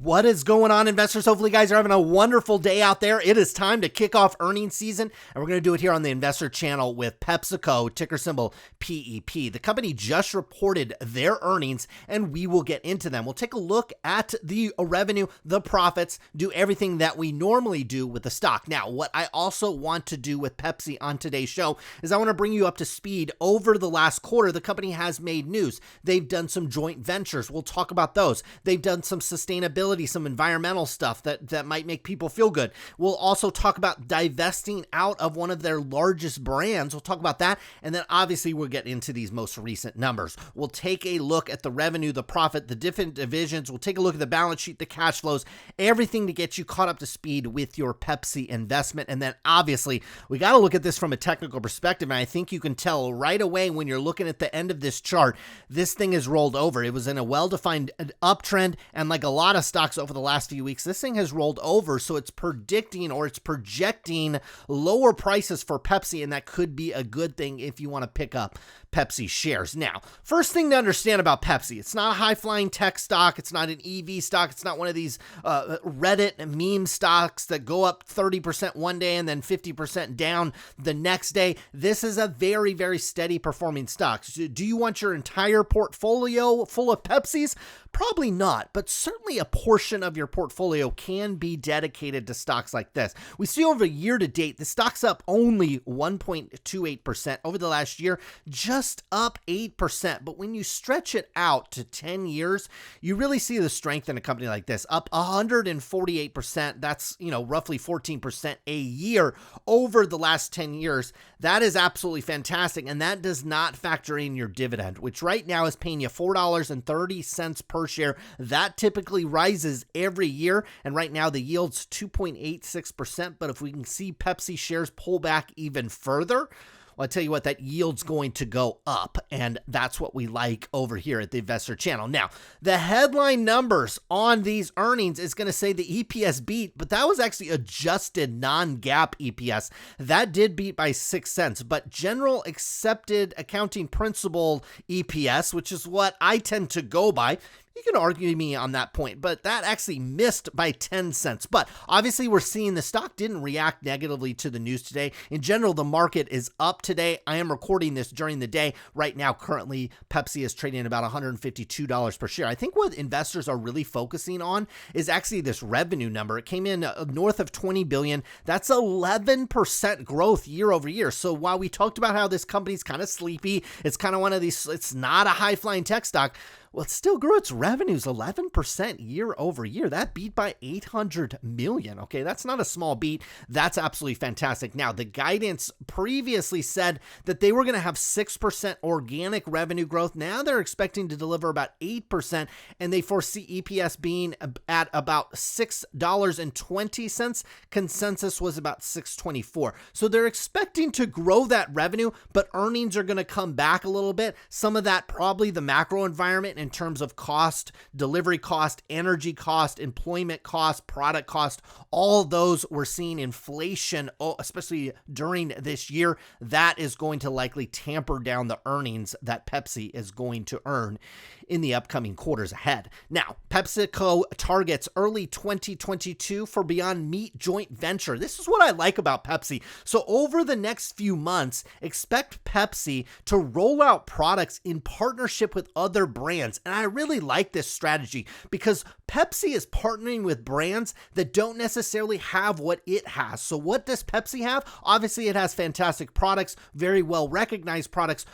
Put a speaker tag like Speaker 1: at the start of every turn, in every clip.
Speaker 1: What is going on, investors? Hopefully, you guys are having a wonderful day out there. It is time to kick off earnings season, and we're going to do it here on the investor channel with PepsiCo, ticker symbol PEP. The company just reported their earnings, and we will get into them. We'll take a look at the revenue, the profits, do everything that we normally do with the stock. Now, what I also want to do with Pepsi on today's show is I want to bring you up to speed. Over the last quarter, the company has made news. They've done some joint ventures. We'll talk about those. They've done some sustainability, some environmental stuff that might make people feel good. We'll also talk about divesting out of one of their largest brands. We'll talk about that. And then obviously we'll get into these most recent numbers. We'll take a look at the revenue, the profit, the different divisions. We'll take a look at the balance sheet, the cash flows, everything to get you caught up to speed with your Pepsi investment. And then obviously we got to look at this from a technical perspective. And I think you can tell right away when you're looking at the end of this chart, this thing is rolled over. It was in a well-defined uptrend, and like a lot of stocks over the last few weeks, this thing has rolled over, so it's predicting or it's projecting lower prices for Pepsi, and that could be a good thing if you want to pick up Pepsi shares. Now, first thing to understand about Pepsi, it's not a high-flying tech stock, it's not an EV stock, it's not one of these Reddit meme stocks that go up 30% one day and then 50% down the next day. This is a very, very steady performing stock. Do you want your entire portfolio full of Pepsis? Probably not, but certainly a portion of your portfolio can be dedicated to stocks like this. We see over year to date, the stock's up only 1.28% over the last year, just up 8%. But when you stretch it out to 10 years, you really see the strength in a company like this, up 148%. That's, roughly 14% a year over the last 10 years. That is absolutely fantastic. And that does not factor in your dividend, which right now is paying you $4.30 per share. That typically rises every year, and right now the yield's 2.86%. But if we can see Pepsi shares pull back even further, well, I tell you what, that yield's going to go up, and that's what we like over here at the Investor Channel. Now, the headline numbers on these earnings is going to say the EPS beat, but that was actually adjusted non-GAAP EPS. That did beat by 6 cents, but general accepted accounting principle EPS, which is what I tend to go by, you can argue me on that point, but that actually missed by 10 cents. But obviously, we're seeing the stock didn't react negatively to the news today. In general, the market is up today. I am recording this during the day. Right now, currently, Pepsi is trading at about $152 per share. I think what investors are really focusing on is actually this revenue number. It came in north of $20 billion. That's 11% growth year over year. So while we talked about how this company's kind of sleepy, it's kind of one of these, it's not a high-flying tech stock, well, it still grew its revenues 11% year over year. That beat by $800 million. Okay, that's not a small beat. That's absolutely fantastic. Now, the guidance previously said that they were going to have 6% organic revenue growth. Now they're expecting to deliver about 8%, and they foresee EPS being at about $6.20. Consensus was about $6.24. So they're expecting to grow that revenue, but earnings are going to come back a little bit. Some of that probably the macro environment in terms of cost, delivery cost, energy cost, employment cost, product cost, all those we're seeing inflation, especially during this year. That is going to likely tamper down the earnings that Pepsi is going to earn in the upcoming quarters ahead. Now, PepsiCo targets early 2022 for Beyond Meat joint venture. This is what I like about Pepsi. So over the next few months, expect Pepsi to roll out products in partnership with other brands. And I really like this strategy because Pepsi is partnering with brands that don't necessarily have what it has. So what does Pepsi have? Obviously, it has fantastic products, very well recognized products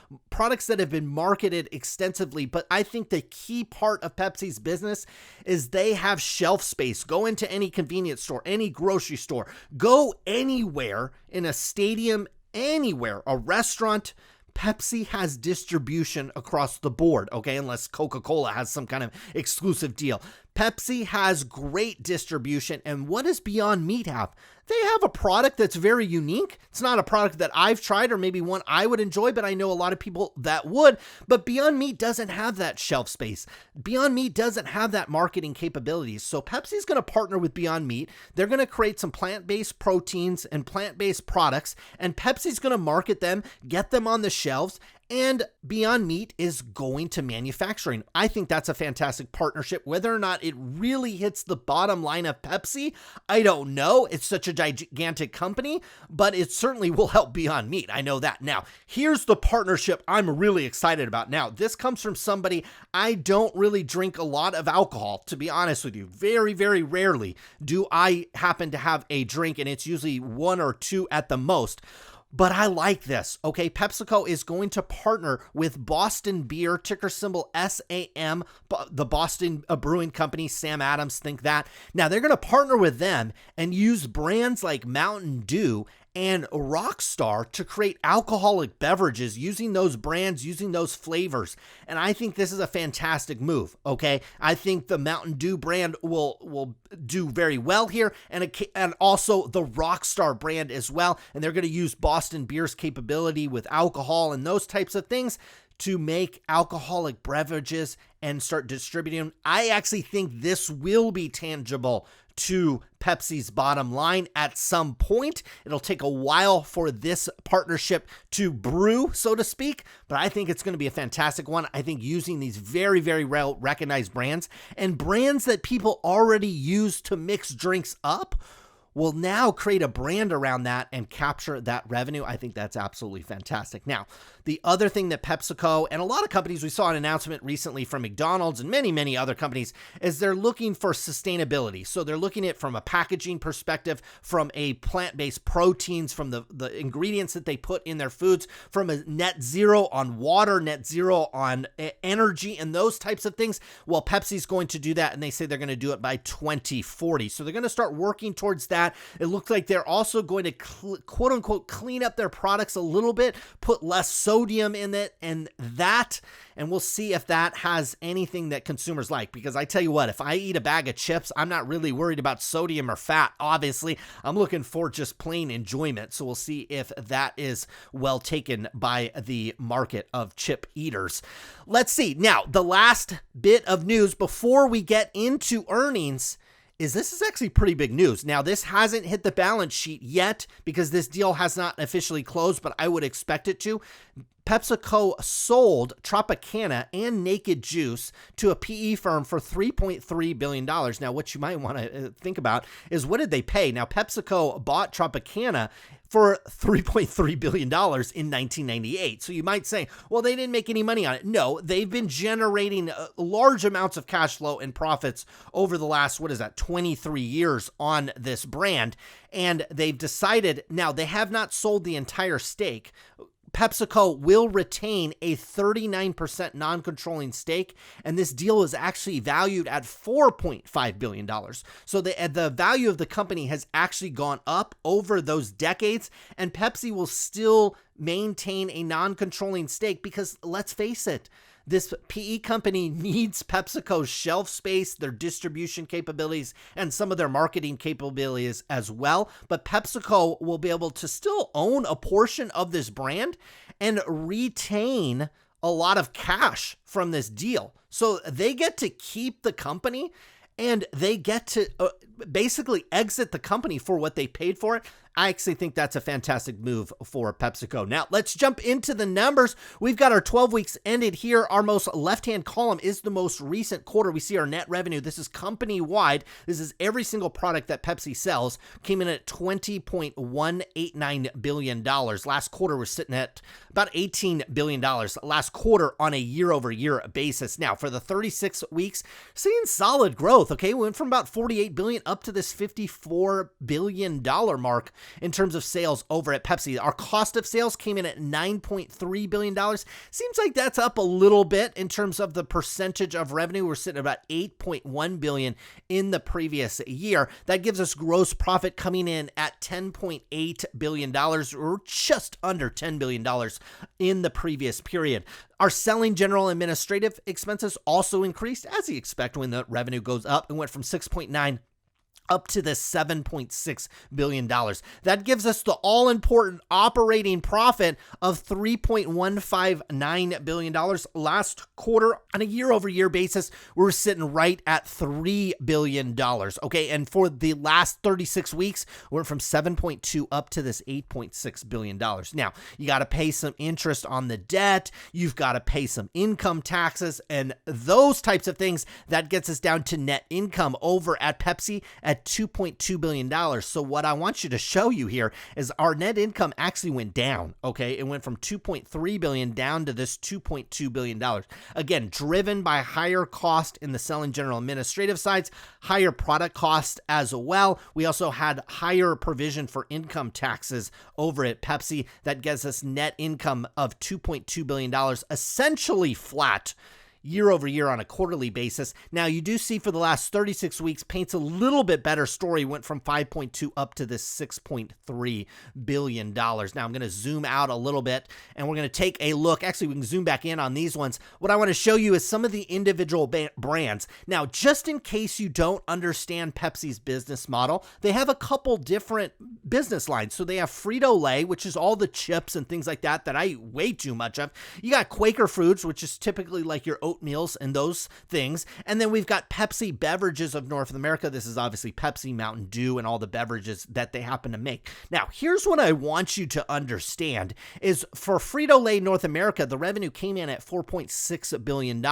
Speaker 1: that have been marketed extensively. But I think the key part of Pepsi's business is they have shelf space. Go into any convenience store, any grocery store, go anywhere in a stadium, anywhere, a restaurant. Pepsi has distribution across the board, okay, unless Coca-Cola has some kind of exclusive deal. Pepsi has great distribution, and what does Beyond Meat have? They have a product that's very unique. It's not a product that I've tried or maybe one I would enjoy, but I know a lot of people that would. But Beyond Meat doesn't have that shelf space. Beyond Meat doesn't have that marketing capabilities. So Pepsi's going to partner with Beyond Meat. They're going to create some plant-based proteins and plant-based products, and Pepsi's going to market them, get them on the shelves, and Beyond Meat is going to manufacturing. I think that's a fantastic partnership. Whether or not it really hits the bottom line of Pepsi, I don't know. It's such a gigantic company, but it certainly will help Beyond Meat. I know that. Now, here's the partnership I'm really excited about. Now, this comes from somebody. I don't really drink a lot of alcohol, to be honest with you. Very, very rarely do I happen to have a drink, and it's usually one or two at the most. But I like this, okay? PepsiCo is going to partner with Boston Beer, ticker symbol SAM, the Boston Brewing Company, Sam Adams, think that. Now, they're going to partner with them and use brands like Mountain Dew and Rockstar to create alcoholic beverages using those brands, using those flavors. And I think this is a fantastic move, okay? I think the Mountain Dew brand will do very well here, and also the Rockstar brand as well. And they're going to use Boston Beer's capability with alcohol and those types of things to make alcoholic beverages and start distributing them. I actually think this will be tangible to Pepsi's bottom line at some point. It'll take a while for this partnership to brew, so to speak, but I think it's going to be a fantastic one. I think using these very, very well recognized brands and brands that people already use to mix drinks up will now create a brand around that and capture that revenue. I think that's absolutely fantastic. Now, the other thing that PepsiCo and a lot of companies, we saw an announcement recently from McDonald's and many, many other companies, is they're looking for sustainability. So they're looking at it from a packaging perspective, from a plant-based proteins, from the ingredients that they put in their foods, from a net zero on water, net zero on energy, and those types of things. Well, Pepsi's going to do that, and they say they're going to do it by 2040. So they're going to start working towards that. It looks like they're also going to quote unquote clean up their products a little bit, put less sodium in it, and we'll see if that has anything that consumers like. Because I tell you what, if I eat a bag of chips, I'm not really worried about sodium or fat. Obviously, I'm looking for just plain enjoyment. So we'll see if that is well taken by the market of chip eaters. Let's see. Now, the last bit of news before we get into earnings is this is actually pretty big news. Now, this hasn't hit the balance sheet yet because this deal has not officially closed, but I would expect it to. PepsiCo sold Tropicana and Naked Juice to a PE firm for $3.3 billion. Now, what you might want to think about is what did they pay? Now, PepsiCo bought Tropicana for $3.3 billion in 1998. So you might say, well, they didn't make any money on it. No, they've been generating large amounts of cash flow and profits over the last, 23 years on this brand. And they've decided, now they have not sold the entire stake. PepsiCo will retain a 39% non-controlling stake, and this deal is actually valued at $4.5 billion. So the value of the company has actually gone up over those decades, and Pepsi will still maintain a non-controlling stake because, let's face it, this PE company needs PepsiCo's shelf space, their distribution capabilities, and some of their marketing capabilities as well. But PepsiCo will be able to still own a portion of this brand and retain a lot of cash from this deal. So they get to keep the company and they get to basically exit the company for what they paid for it. I actually think that's a fantastic move for PepsiCo. Now, let's jump into the numbers. We've got our 12 weeks ended here. Our most left-hand column is the most recent quarter. We see our net revenue. This is company-wide. This is every single product that Pepsi sells. Came in at $20.189 billion. Last quarter, we're sitting at about $18 billion. Last quarter on a year-over-year basis. Now, for the 36 weeks, seeing solid growth, okay? We went from about $48 billion up to this $54 billion mark in terms of sales over at Pepsi. Our cost of sales came in at $9.3 billion. Seems like that's up a little bit in terms of the percentage of revenue. We're sitting at about $8.1 billion in the previous year. That gives us gross profit coming in at $10.8 billion, or just under $10 billion in the previous period. Our selling, general, and administrative expenses also increased, as you expect when the revenue goes up. It went from 6.9 up to this $7.6 billion. That gives us the all-important operating profit of $3.159 billion. Last quarter, on a year-over-year basis, we're sitting right at $3 billion. Okay, and for the last 36 weeks, we went from 7.2 up to this $8.6 billion. Now, you got to pay some interest on the debt. You've got to pay some income taxes and those types of things. That gets us down to net income over at Pepsi at $2.2 billion. So what I want you to show you here is our net income actually went down. Okay, it went from $2.3 billion down to this $2.2 billion. Again, driven by higher cost in the selling general administrative sides, higher product cost as well. We also had higher provision for income taxes over at Pepsi. That gets us net income of $2.2 billion, essentially flat year over year on a quarterly basis. Now, you do see for the last 36 weeks paints a little bit better story, went from 5.2 up to this $6.3 billion. Now, I'm going to zoom out a little bit and we're going to take a look. Actually, we can zoom back in on these ones. What I want to show you is some of the individual brands. Now, just in case you don't understand Pepsi's business model, they have a couple different business lines. So they have Frito-Lay, which is all the chips and things like that I eat way too much of. You got Quaker Foods, which is typically like your oatmeals and those things. And then we've got Pepsi Beverages of North America. This is obviously Pepsi, Mountain Dew, and all the beverages that they happen to make. Now, here's what I want you to understand is for Frito-Lay North America, the revenue came in at $4.6 billion.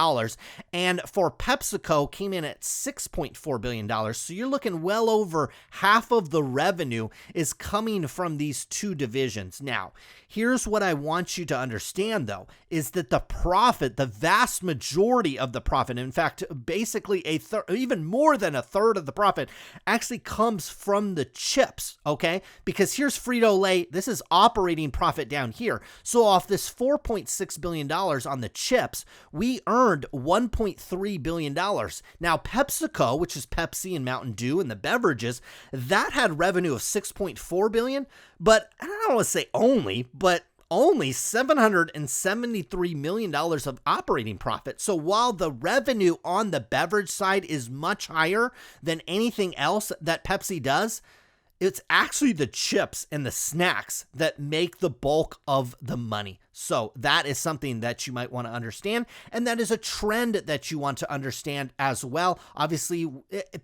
Speaker 1: And for PepsiCo came in at $6.4 billion. So you're looking well over half of the revenue is coming from these two divisions. Now, here's what I want you to understand, though, is that the profit, the vast majority of the profit, in fact, basically even more than a third of the profit actually comes from the chips, okay? Because here's Frito-Lay. This is operating profit down here. So off this $4.6 billion on the chips, we earned $1.3 billion. Now, PepsiCo, which is Pepsi and Mountain Dew and the beverages, that had revenue of $6.4 billion, but I don't want to say only $773 million of operating profit. So while the revenue on the beverage side is much higher than anything else that Pepsi does, it's actually the chips and the snacks that make the bulk of the money. So that is something that you might want to understand. And that is a trend that you want to understand as well. Obviously,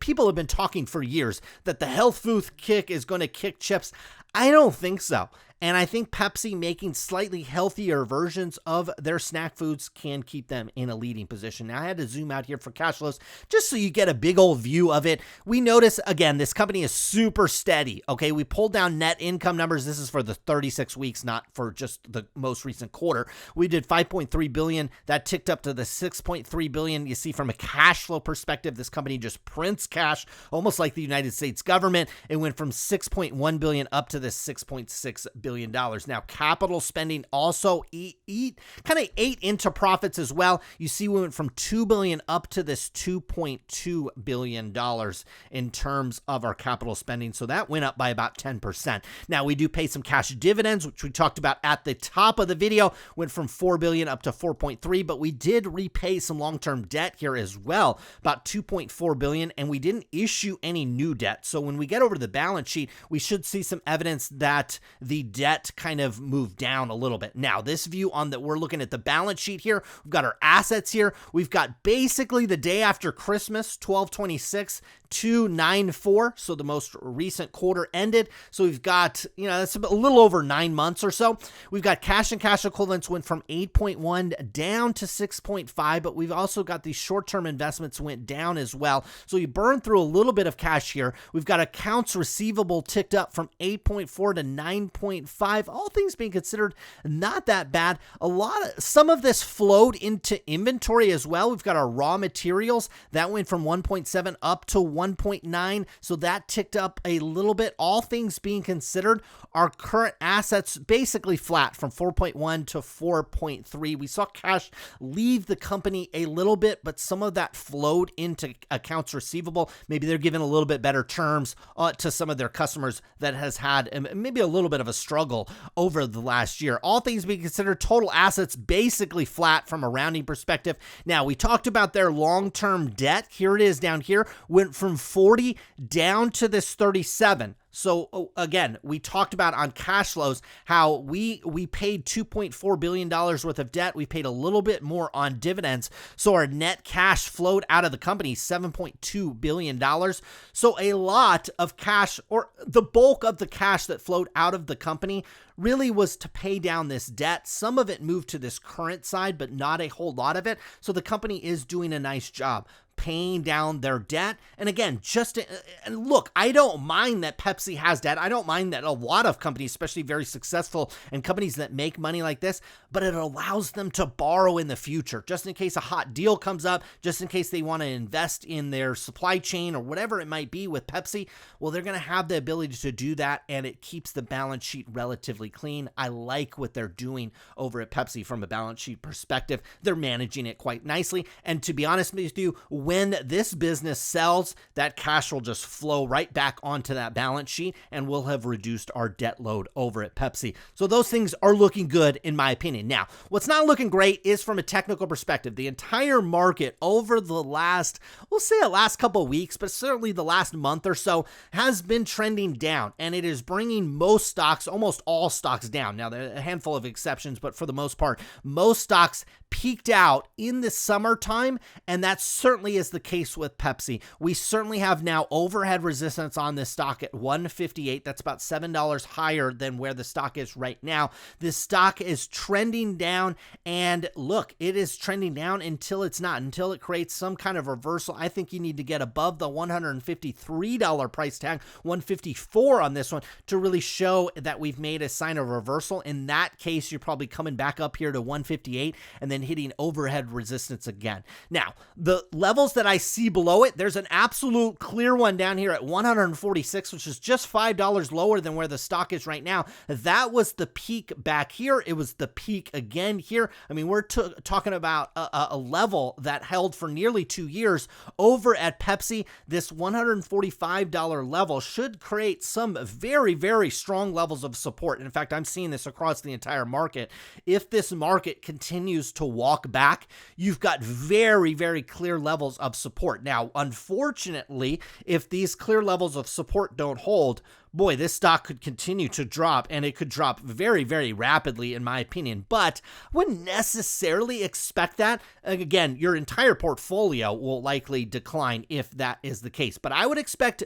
Speaker 1: people have been talking for years that the health food kick is going to kick chips. I don't think so. And I think Pepsi making slightly healthier versions of their snack foods can keep them in a leading position. Now, I had to zoom out here for cash flows just so you get a big old view of it. We notice, again, this company is super steady. Okay, we pulled down net income numbers. This is for the 36 weeks, not for just the most recent quarter. We did $5.3 billion. That ticked up to the $6.3 billion. You see, from a cash flow perspective, this company just prints cash, almost like the United States government. It went from $6.1 billion up to the $6.6 billion. Now, capital spending also kind of ate into profits as well. You see, we went from $2 billion up to this $2.2 billion in terms of our capital spending. So that went up by about 10%. Now, we do pay some cash dividends, which we talked about at the top of the video, went from $4 billion up to $4.3, but we did repay some long-term debt here as well, about $2.4 billion, and we didn't issue any new debt. So when we get over to the balance sheet, we should see some evidence that the debt kind of moved down a little bit. Now, this view on that, we're looking at the balance sheet here. We've got our assets here. We've got basically the day after Christmas, 12/26, 294. So the most recent quarter ended. So we've got, that's a little over 9 months or so. We've got cash and cash equivalents went from 8.1 down to 6.5, but we've also got these short-term investments went down as well. So you burn through a little bit of cash here. We've got accounts receivable ticked up from 8.4 to 9.5. All things being considered, not that bad. Some of this flowed into inventory as well. We've got our raw materials that went from 1.7 up to 1.9, so that ticked up a little bit. All things being considered, our current assets basically flat from 4.1 to 4.3. We saw cash leave the company a little bit, but some of that flowed into accounts receivable. Maybe they're giving a little bit better terms to some of their customers that has had maybe a little bit of a struggle struggle over the last year. All things being considered, total assets basically flat from a rounding perspective. Now, we talked about their long-term debt. Here it is down here, went from 40 down to this 37. So again, we talked about on cash flows how we paid $2.4 billion worth of debt. We paid a little bit more on dividends. So our net cash flowed out of the company, $7.2 billion. So a lot of cash, or the bulk of the cash that flowed out of the company, really was to pay down this debt. Some of it moved to this current side, but not a whole lot of it. So the company is doing a nice job paying down their debt. And again, and look, I don't mind that Pepsi has debt. I don't mind that a lot of companies, especially very successful and companies that make money like this, but it allows them to borrow in the future, just in case a hot deal comes up, just in case they want to invest in their supply chain or whatever it might be with Pepsi. Well, they're going to have the ability to do that, and it keeps the balance sheet relatively clean. I like what they're doing over at Pepsi from a balance sheet perspective. They're managing it quite nicely. And to be honest with you, when this business sells, that cash will just flow right back onto that balance sheet, and we'll have reduced our debt load over at Pepsi. So those things are looking good in my opinion. Now, what's not looking great is from a technical perspective. The entire market over the last, we'll say the last couple of weeks, but certainly the last month or so, has been trending down, and it is bringing most stocks, almost all stocks down. Now, there are a handful of exceptions, but for the most part, most stocks peaked out in the summertime, and that certainly is the case with Pepsi. We certainly have now overhead resistance on this stock at 158. That's about $7 higher than where the stock is right now. This stock is trending down, and look, it is trending down until it's not, until it creates some kind of reversal. I think you need to get above the $153 price tag, 154 on this one, to really show that we've made a sign of reversal. In that case, you're probably coming back up here to 158 and then hitting overhead resistance again. Now, the levels that I see below it, there's an absolute clear one down here at 146, which is just $5 lower than where the stock is right now. That was the peak back here. It was the peak again here. I mean, we're talking about a level that held for nearly 2 years over at Pepsi. This $145 level should create some very, very strong levels of support. In fact, I'm seeing this across the entire market. If this market continues to walk back, you've got very, very clear levels of support. Now, unfortunately, if these clear levels of support don't hold, boy, this stock could continue to drop, and it could drop very, very rapidly, in my opinion. But I wouldn't necessarily expect that. Again, your entire portfolio will likely decline if that is the case. But I would expect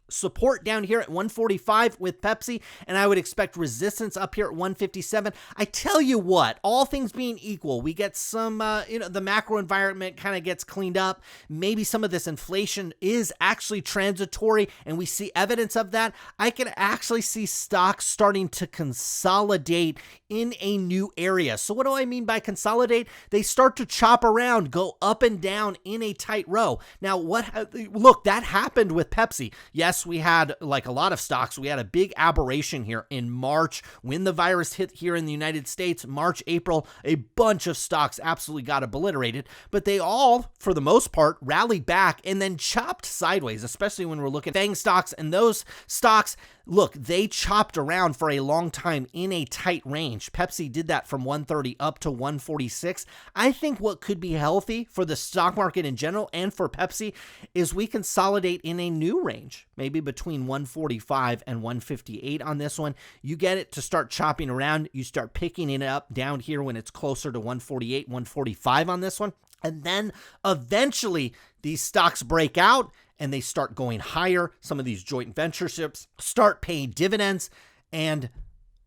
Speaker 1: support down here at 145 with Pepsi, and I would expect resistance up here at 157. I tell you what, all things being equal, we get some, the macro environment kind of gets cleaned up. Maybe some of this inflation is actually transitory, and we see evidence of that. I can actually see stocks starting to consolidate in a new area. So what do I mean by consolidate? They start to chop around, go up and down in a tight row. Now, look, that happened with Pepsi. Yes, we had, like a lot of stocks, we had a big aberration here in March when the virus hit here in the United States. March, April, a bunch of stocks absolutely got obliterated, but they all, for the most part, rallied back and then chopped sideways, especially when we're looking at FANG stocks. And those stocks, look, they chopped around for a long time in a tight range. Pepsi did that from 130 up to 146. I think what could be healthy for the stock market in general and for Pepsi is we consolidate in a new range, maybe between 145 and 158 on this one. You get it to start chopping around. You start picking it up down here when it's closer to 148, 145 on this one. And then eventually these stocks break out and they start going higher. Some of these joint ventureships start paying dividends, and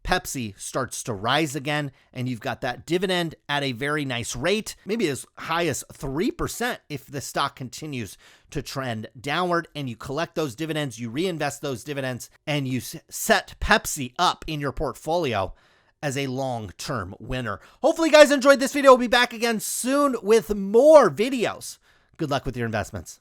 Speaker 1: Pepsi starts to rise again, and you've got that dividend at a very nice rate, maybe as high as 3% if the stock continues to trend downward, and you collect those dividends, you reinvest those dividends, and you set Pepsi up in your portfolio as a long-term winner. Hopefully you guys enjoyed this video. We'll be back again soon with more videos. Good luck with your investments.